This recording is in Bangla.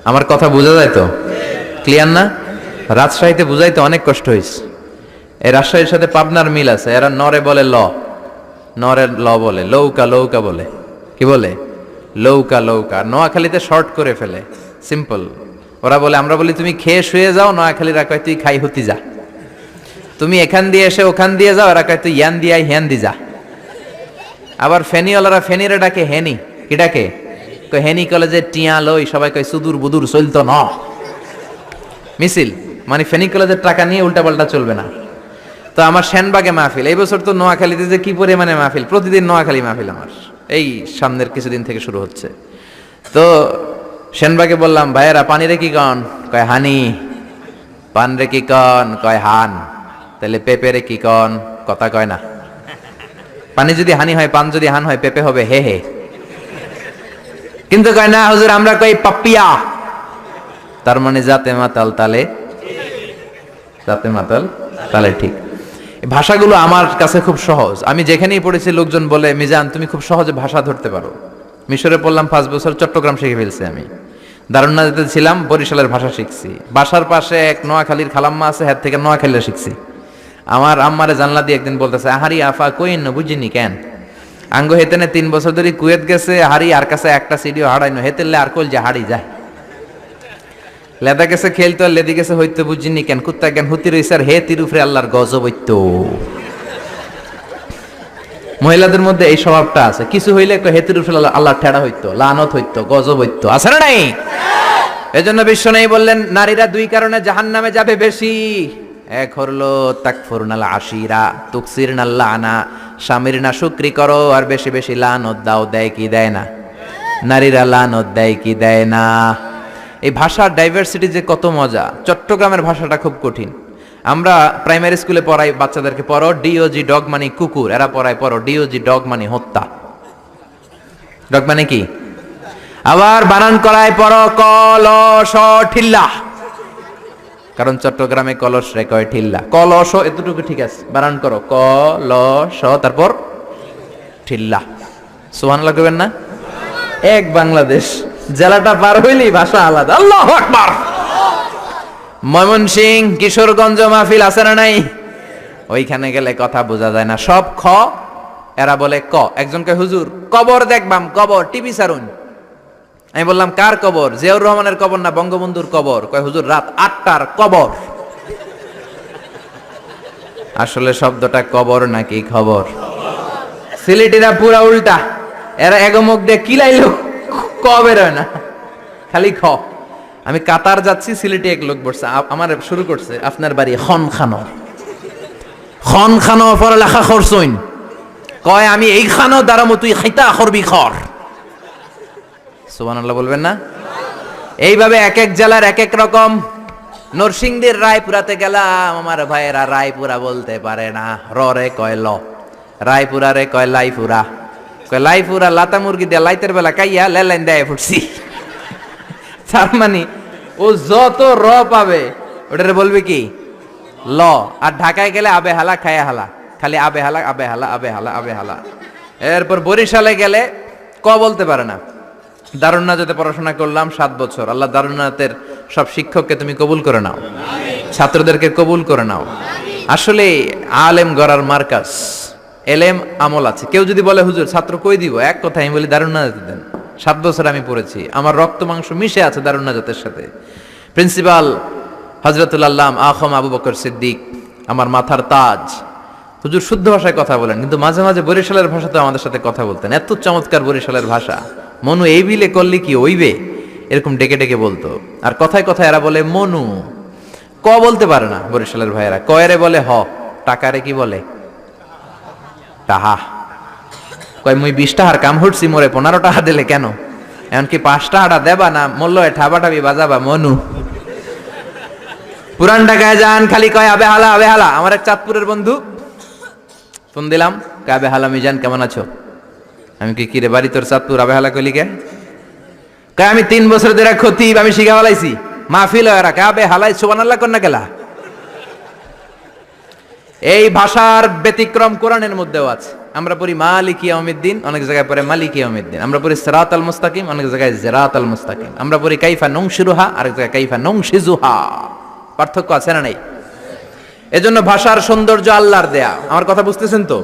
আমার কথা বোঝা যায় তো? ক্লিয়ার না? রাজশাহীতে বুঝাইতে অনেক কষ্ট হয়েছে। এই রাজশাহীর সাথে পাবনার মিল আছে। এরা নরে বলে ল, নরে ল বলে, লৌকা লৌকা বলে। কি বলে? লৌকা লৌকা। নোয়াখালীতে শর্ট করে ফেলে, সিম্পল। ওরা বলে, আমরা বলি তুমি খেয়ে শুয়ে যাও, নোয়াখালীরা কয় তুই খাই হতি যা। তুমি এখান দিয়ে এসে ওখান দিয়ে যাও, এরা কয় তুই ইয়ান দিয়ে হ্যান দি যা। আবার ফেনিওয়ালারা ফেনিরে ডাকে হেনি। কি ডাকে? হেনি কলেজে টিয়া লই, সবাই কয় সুদূর বুদুর চলতো ন মিছিল, মানে ফেনী কলেজের টাকা নিয়ে উল্টাপাল্টা চলবে না। তো আমার সেনবাগে মাহফিল, এই বছর তো নোয়াখালীতে যে কি পরিমাণে মাহফিল, প্রতিদিন নোয়াখালী মাহফিল আমার এই সামনের কিছুদিন থেকে শুরু হচ্ছে। তো সেনবাগে বললাম, ভাইয়েরা পানি রে কি কন? কয় হানি। পান রে কি কন? কয় হান। তাহলে পেঁপে রে কি কন? কথা কয় না। পানি যদি হানি হয়, পান যদি হান হয়, পেঁপে হবে হে হে। কিন্তু কয় না হুজুর, আমরা কই পাপ্পিয়া। তার মানে জাতে মাতাল তালে, জাতে মাতাল তালে ঠিক। ভাষাগুলো আমার কাছে খুব সহজ। আমি যেখানেই পড়েছি লোকজন বলে, মিজান তুমি খুব সহজে ভাষা ধরতে পারো। মিশরে পড়লাম 5 বছর, চট্টগ্রাম শিখে ফেলছি আমি। দারুন্নাতে ছিলাম, বরিশালের ভাষা শিখছি। বাসার পাশে এক নোয়াখালীর খালাম্মা আছে, হাত থেকে নোয়াখালীরা শিখছি। আমার আম্মারে জানলা দিয়ে একদিন বলতেছে, আহারি আফা কইন বুঝিনি কেন আঙ্গ হেতেনে 3 বছর ধরে কুয়েত গেছে, হারি আর কাছে একটা সিডিও হারাইনো, হেতেলে আর কল যে হারি যায়। লেদা গেছে খেলতো, আর লেদি গেছে হইতো বুঝিনি কেন, কুত্তা জ্ঞান হুতি রইছে আর হে তিরুফরে আল্লাহর গজব হইতো। মহিলাদের মধ্যে এই স্বভাবটা আছে, কিছু হইলে হে তিরুফরে আল্লাহ ঠেড়া হইতো, লানত হইতো, গজব হইতো, আছে না নাই? এজন্য বিশ্ব নেই বললেন, নারীরা 2 কারণে জাহান্নামে যাবে বেশি। এক হলো তাকফুরনাল আশিরা, তুকসিরনাল লানা, স্বামীর না শুকরি করো আর বেশি বেশি লানত দাও। দেয় কি দেয় না? নারীরা লানত দেয় কি দেয় না? এই ভাষার ডাইভার্সিটি যে কত মজা। চট্টগ্রামের ভাষাটা খুব কঠিন। আমরা প্রাইমারি স্কুলে পড়াই বাচ্চাদেরকে, পড়ো ডিওজি ডগ মানে কুকুর, এরা পড়ায় পড়ো ডিওজি ডগ মানে হত্যা। ডগ মানে কি? আবার বানান করায় পড়ো কলস ঠিল্লা, কারণ চট্টগ্রামে কলস রে কয় ঠিল্লা। কলস এতটুকু ঠিক আছে, বানান করো কলস, তারপর ঠিল্লা। সুবহানাল্লাহ কইবেন না? এক বাংলাদেশ, জেলাটা পার হইলেই ভাষা আলাদা। আল্লাহু আকবার। ময়মনসিংহ, কিশোরগঞ্জ মাহফিল আছে না নাই? ওইখানে গেলে কথা বোঝা যায় না, সব খ, এরা বলে ক। একজন কয় হুজুর কবর দেখবাম, কবর টিভি সারুন। আমি বললাম কার কবর? জিয়াউর রহমানের কবর না বঙ্গবন্ধুর কবর? কয় হুজুর রাত 8টার কবর। আসলে শব্দটা কবর নাকি খবর? সিলেটিরা পুরা উল্টা, এরা এগমুখ দিয়ে কিলাইলো ক বের হয় না, খালি খ। আমি কাতার যাচ্ছি, সিলেটে এক লোক বসছে, আমার শুরু করছে, আপনার বাড়ি খন খানো, খন খানো পড়ালেখা করছইন? কয় আমি এই খানো দাঁড়ামো, তুই খাইতা করবি খর। সুবহানাল্লাহ বলবেন না? এইভাবে এক এক জেলার এক এক রকম। নরসিংদীর রায়পুরাতে গেলাম, আমার ভাইয়েরা রায়পুরা বলতে পারে না, রে কয় ল, রায়পুরা রে কয় লাইপুরা, কয় লাইপুরা লাতা মুরগি দিয়ে লাইতের বেলা কাইয়া লেলাইন দেয় ফুটছি। তার মানে ও যত র পাবে ওটারে বলবে কি ল। আর ঢাকায় গেলে আবে হালা খায়া হালা, খালি আবে হালা আবে হালা আবে হালা আবে হালা। এরপর বরিশালে গেলে ক বলতে পারে না। দারুন্নাতে পড়াশোনা করলাম 7 বছর। আল্লাহ দারুন্নাতের সব শিক্ষককে তুমি কবুল করে নাও, ছাত্রদেরকে কবুল করে নাও। আসলে আলেম গড়ার মার্কাজ, এলেম আমল আছে। কেউ যদি বলে হুজুর ছাত্র কই দিব, এক কথা আমি বলি দারুন্নাতে দেন। 7 বছর আমি পড়েছি, আমার রক্ত মাংস মিশে আছে দারুন্নাতের সাথে। প্রিন্সিপাল হযরতুল আল্লাম আখম আবু বকর সিদ্দিক আমার মাথার তাজ। হুজুর শুদ্ধ ভাষায় কথা বলেন, কিন্তু মাঝে মাঝে বরিশালের ভাষাতে আমাদের সাথে কথা বলতেন। এত চমৎকার বরিশালের ভাষা, মনু এই বিলে করলে কি ওইবে, এরকম ডেকে ডেকে বলতো। আর কথায় কথায় এরা বলে মনু, ক বলতে পারে না বরিশালের ভাইয়েরা। কয়রে বলে হ, টাকারে কি বলে টাহা। কয় মুই 20 টাকার কাম হটছি, মোরে 15 টাকা দিলে কেন? এমনকি 5 টাকাটা দেবা না, মূল্য ঠাবাটাবি বাজাবা মনু। পুরান ঢাকায় যান, খালি কয় আবে হালা আবে হালা। আমার এক চাঁদপুরের বন্ধু, ফোন দিলাম, আবে হালা মিজান কেমন আছো? আমি কি রে বাড়ি তোর চাঁদপুর, আবে হালা কইলি কে? কয় আমি 3 বছর ধরে খতিব, আমি শিখা ফেলাইছি, মাহফিল হয় রাখা আবে হালাই সুবহানাল্লাহ কর না গেলা। এই ভাষার ব্যতিক্রম কোরআনের মধ্যেও আছে। আমরা পড়ি মালিকি ইয়াউমিদ্দিন, অনেক জায়গায় পড়ে মালিকি ইয়াউমিদ্দিন। আমরা পড়ি সিরাতাল মুস্তাকিম, অনেক জায়গায় জিরাতাল মুস্তাকিম। আমরা পড়ি কাইফা নুনশিরুহা, আরেক জায়গায় কাইফা নুনশিজুহা। পার্থক্য আছে না নাই? এজন্য ভাষার সৌন্দর্য আল্লাহর দেয়া। আমার কথা বুঝতেছেন তো?